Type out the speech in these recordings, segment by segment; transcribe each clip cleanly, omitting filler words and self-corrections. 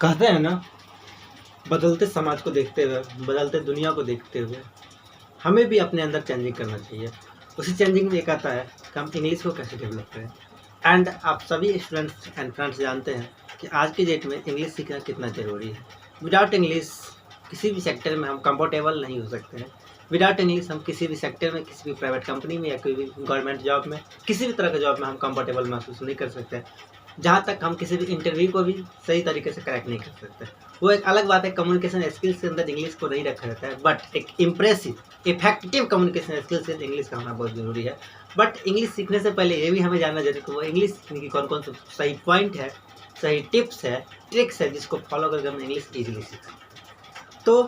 कहते हैं ना, बदलते समाज को देखते हुए, बदलते दुनिया को देखते हुए हमें भी अपने अंदर चेंजिंग करना चाहिए। उसी चेंजिंग में एक आता है कि हम इंग्लिश को कैसे डेवलप करें। एंड आप सभी स्टूडेंट्स एंड फ्रेंड्स जानते हैं कि आज की डेट में इंग्लिश सीखना कितना ज़रूरी है। विदाउट इंग्लिश किसी भी सेक्टर में हम कंफर्टेबल नहीं हो सकते हैं। विदाउट इंग्लिश हम किसी भी सेक्टर में, किसी भी प्राइवेट कंपनी में या कोई भी गवर्नमेंट जॉब में, किसी भी तरह के जॉब में हम कंफर्टेबल महसूस नहीं कर सकते। जहाँ तक हम किसी भी इंटरव्यू को भी सही तरीके से क्रैक नहीं कर सकते। वो एक अलग बात है, कम्युनिकेशन स्किल्स के अंदर इंग्लिश को नहीं रखा जाता है, बट एक इम्प्रेसिव इफेक्टिव कम्युनिकेशन स्किल्स से इंग्लिश का होना बहुत ज़रूरी है। बट इंग्लिश सीखने से पहले ये भी हमें जानना जरूरी है कि वो इंग्लिश सीखने की कौन कौन से सही पॉइंट है, सही टिप्स है, ट्रिक्स है, जिसको फॉलो करके हम इंग्लिश ईजिली सीख सकते। तो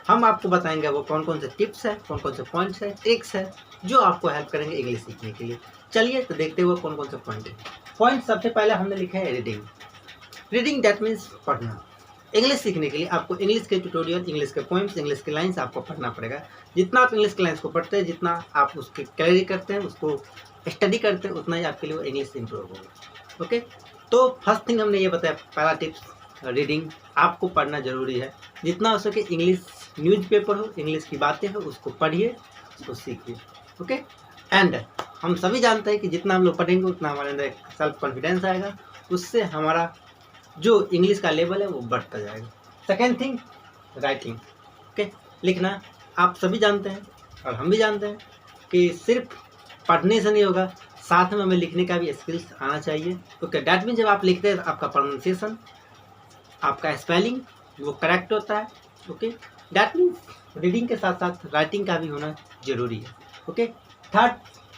हम आपको बताएंगे वो कौन कौन से टिप्स है, कौन कौन से पॉइंट्स है, ट्रिक्स है जो आपको हेल्प करेंगे इंग्लिश सीखने के लिए। चलिए तो देखते हुए कौन कौन से पॉइंट है। पॉइंट सबसे पहले हमने लिखा है रीडिंग। रीडिंग दैट मीन्स पढ़ना। इंग्लिश सीखने के लिए आपको इंग्लिश के ट्यूटोरियल, इंग्लिश के पोइम्स, इंग्लिश के लाइन्स आपको पढ़ना पड़ेगा। जितना आप इंग्लिश के लाइन्स को पढ़ते हैं, जितना आप उसकी कैरी करते हैं, उसको स्टडी करते हैं, उतना ही आपके लिए वो इंग्लिश इंप्रूव होगा। ओके, तो फर्स्ट थिंग हमने ये बताया, पहला टिप्स रीडिंग। आपको पढ़ना ज़रूरी है। जितना हो सके इंग्लिश न्यूज़पेपर हो, इंग्लिश की बातें हो, उसको पढ़िए, उसको सीखिए। ओके, एंड हम सभी जानते हैं कि जितना हम लोग पढ़ेंगे उतना हमारे अंदर एक सेल्फ कॉन्फिडेंस आएगा, उससे हमारा जो इंग्लिश का लेवल है वो बढ़ता जाएगा। Second thing writing. ओके, लिखना। आप सभी जानते हैं और हम भी जानते हैं कि सिर्फ पढ़ने से नहीं होगा, साथ में हमें लिखने का भी स्किल्स आना चाहिए। ओके, डैट मीन जब आप लिखते हैं तो आपका प्रोनाउंसिएशन, आपका स्पेलिंग वो करेक्ट होता है। ओके, डैट मीन्स रीडिंग के साथ साथ राइटिंग का भी होना जरूरी है। ओके, थर्ड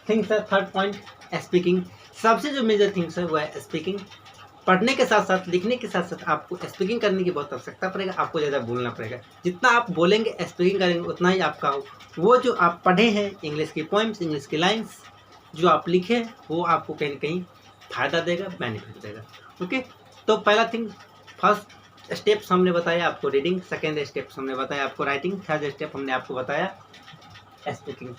थिंग्स है, थर्ड पॉइंट स्पीकिंग। सबसे जो मेजर थिंग्स है वो है स्पीकिंग। पढ़ने के साथ साथ, लिखने के साथ साथ आपको स्पीकिंग करने की बहुत आवश्यकता पड़ेगा। आपको ज़्यादा बोलना पड़ेगा। जितना आप बोलेंगे, स्पीकिंग करेंगे, उतना ही आपका वो जो आप पढ़े हैं इंग्लिश की पोइम्स, इंग्लिश की लाइन्स जो आप लिखे हैं, वो आपको कहीं ना कहीं फ़ायदा देगा, बेनिफिट देगा। ओके, तो पहला थिंग, फर्स्ट स्टेप्स हमने बताया आपको रीडिंग, सेकेंड स्टेप्स हमने बताया आपको राइटिंग, थर्ड स्टेप हमने आपको बताया स्पीकिंग।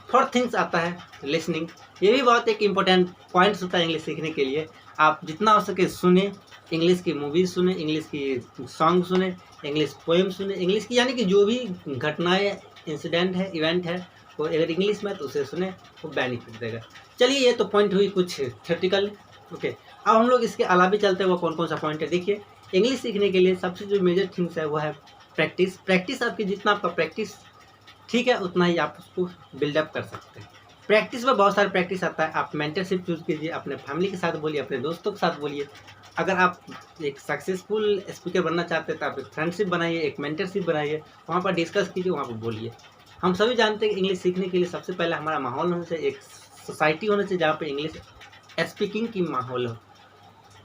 फोर्थ थिंग्स आता है लिसनिंग। ये भी बहुत एक इम्पोर्टेंट पॉइंट्स होता है इंग्लिश सीखने के लिए। आप जितना हो सके सुने, इंग्लिश की मूवीज़ सुने, इंग्लिश की सॉन्ग सुने, इंग्लिश पोएम सुने, इंग्लिश की यानी कि जो भी घटनाएं, इंसिडेंट है, इवेंट है, वो अगर इंग्लिश में तो उसे सुने, वो बेनिफिट देगा। चलिए, ये तो पॉइंट हुई कुछ थ्योरेटिकल। ओके, अब हम लोग इसके अलावा भी चलते हैं। वो कौन कौन सा पॉइंट है देखिए। इंग्लिश सीखने के लिए सबसे जो मेजर थिंग्स है वो है प्रैक्टिस। प्रैक्टिस आपकी, जितना आपका प्रैक्टिस ठीक है उतना ही आप उसको बिल्डअप कर सकते हैं। प्रैक्टिस में बहुत सारे प्रैक्टिस आता है। आप मेंटरशिप चूज़ कीजिए, अपने फैमिली के साथ बोलिए, अपने दोस्तों के साथ बोलिए। अगर आप एक सक्सेसफुल स्पीकर बनना चाहते हैं तो आप एक फ्रेंडशिप बनाइए, एक मेंटरशिप बनाइए, वहाँ पर डिस्कस कीजिए, वहाँ पर बोलिए। हम सभी जानते हैं कि इंग्लिश सीखने के लिए सबसे पहले हमारा माहौल होना चाहिए, एक सोसाइटी होना चाहिए जहाँ पर इंग्लिश स्पीकिंग की माहौल हो।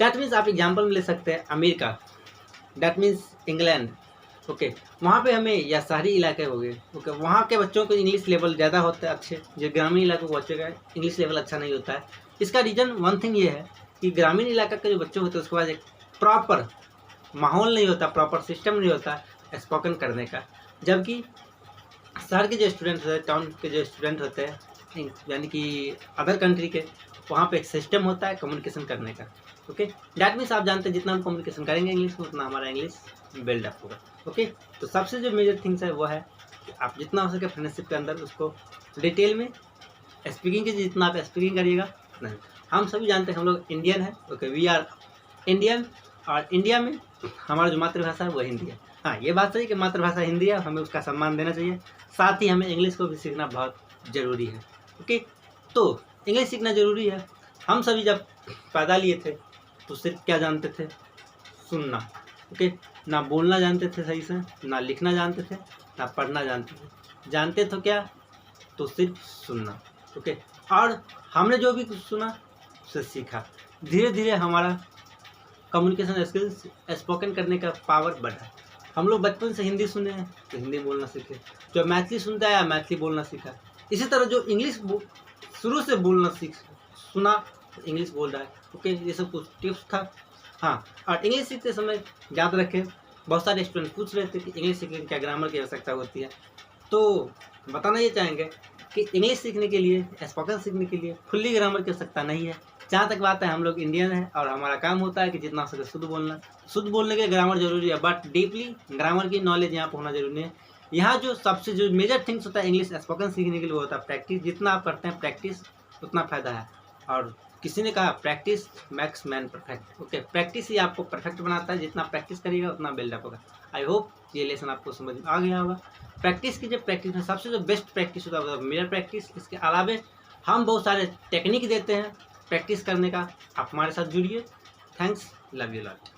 डैट मीन्स आप एग्जाम्पल में ले सकते हैं America, that means England. Okay, वहाँ पे हमें, या शहरी इलाके हो गए, ओके, वहाँ के बच्चों को इंग्लिश लेवल ज़्यादा होता है अच्छे, जो ग्रामीण इलाकों के बच्चों का इंग्लिश लेवल अच्छा नहीं होता है। इसका रीज़न वन थिंग ये है कि ग्रामीण इलाका के जो बच्चे होते हैं उसके पास एक प्रॉपर माहौल नहीं होता, प्रॉपर सिस्टम नहीं होता स्पोकन करने का। जबकि शहर के जो स्टूडेंट होते हैं, टाउन के जो स्टूडेंट होते हैं, यानी कि अदर कंट्री के, वहाँ पे एक सिस्टम होता है कम्युनिकेशन करने का। ओके, डैट मीन्स आप जानते हैं जितना हम कम्युनिकेशन करेंगे इंग्लिश में, उतना हमारा इंग्लिश बिल्डअप होगा। ओके, तो सबसे जो मेजर थिंग्स है वो है कि आप जितना हो सके फ्रेंडशिप के अंदर उसको डिटेल में स्पीकिंग कीजिए। जितना आप स्पीकिंग करिएगा नहीं। हम सभी जानते हैं हम लोग इंडियन है। ओके, वी आर इंडियन, और इंडिया में हमारा जो मातृभाषा है वो हिंदी है। हाँ, ये बात सही कि मातृभाषा हिंदी है, हमें उसका सम्मान देना चाहिए। साथ ही हमें इंग्लिश को भी सीखना बहुत ज़रूरी है। ओके, तो इंग्लिश सीखना ज़रूरी है। हम सभी जब पैदा लिए थे तो सिर्फ क्या जानते थे? सुनना। ओके, ना बोलना जानते थे सही से, ना लिखना जानते थे, ना पढ़ना जानते थे। जानते तो क्या? तो सिर्फ सुनना। ओके, और हमने जो भी कुछ सुना उसे सीखा। धीरे धीरे हमारा कम्युनिकेशन स्किल्स, स्पोकन करने का पावर बढ़ा। हम लोग बचपन से हिंदी सुने हैं तो हिंदी बोलना सीखे, जो मैथिली सुनता है मैथिली बोलना सीखा। इसी तरह जो इंग्लिश शुरू से बोलना सुना तो इंग्लिश बोल रहा है। ओके, ये सब कुछ टिप्स था। हाँ, और इंग्लिश सीखते समय याद रखें, बहुत सारे स्टूडेंट पूछ रहे थे कि इंग्लिश सीखने में क्या ग्रामर की आवश्यकता होती है। तो बताना ये चाहेंगे कि इंग्लिश सीखने के लिए, स्पोकन सीखने के लिए फुल्ली ग्रामर की आवश्यकता नहीं है। जहाँ तक बात है, हम लोग इंडियन हैं और हमारा काम होता है कि जितना हो सके शुद्ध बोलना। शुद्ध बोलने के ग्रामर जरूरी है, बट डीपली ग्रामर की नॉलेज यहाँ पर होना जरूरी है। यहाँ जो सबसे जो मेजर थिंग्स होता है इंग्लिश स्पोकन सीखने के लिए, वो होता है प्रैक्टिस। जितना आप करते हैं प्रैक्टिस, उतना फ़ायदा है। और किसी ने कहा practice makes man perfect. Okay, practice ही आपको परफेक्ट बनाता है। जितना प्रैक्टिस करिएगा उतना बिल्डअप होगा। आई होप ये लेसन आपको समझ में आ गया होगा। प्रैक्टिस कीजिए। प्रैक्टिस में सबसे जो बेस्ट प्रैक्टिस होता है मिरर प्रैक्टिस। इसके अलावा हम बहुत सारे टेक्निक देते हैं प्रैक्टिस करने का। आप हमारे साथ जुड़िए। Thanks, love you lot.